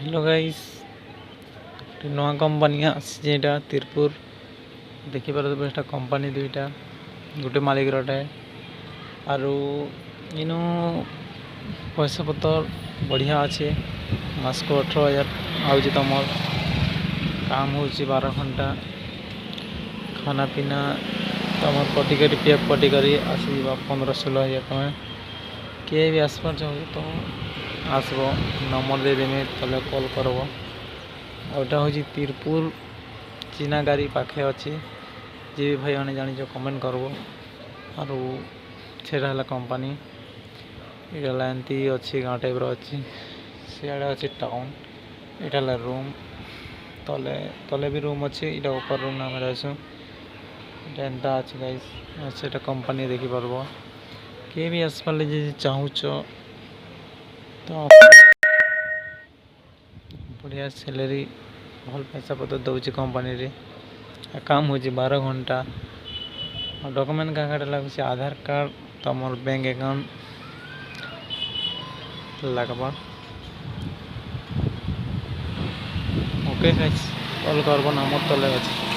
Hello guys नवा company आटा तिरपुर देखिपारे एटा company दुईटा गोटे मालिक रटे आरु इनु पैसा पतर बढ़िया अच्छे मास को 18,000 आउे तुमर काम हो 12 घंटा खाना पीना तुम कटिक पीएफ कटिक आसो 15-16,000 टଙ୍କା किए भी आसपार चाहूँ तो आसब नंबर देदेमी तले कॉल करब आटा हूँ तिरपुर चीना गाड़ी पाखे अच्छे जी भी भाई मैंने जानी कमेंट करब आरु सेटा कंपनी यहाँ एमती अच्छी गाँव टाइप अच्छी सियाड़े अच्छी टाउन यहाँ रूम तले तले भी रूम अच्छे यहाँ ऊपर रूम नाम रहीसु एंता अच्छे गाइस से कंपनी देखी पार्ब किए भी आसपार चाहूच तो बढ़िया सैलरी भल पैसा पतर दौर कंपनी रे काम हो 12 घंटा डॉक्यूमेंट क्या लगुच आधार कार्ड तुम बैंक अकाउंट लगवा ओके गाइस कॉल करब नंबर तले अच्छे।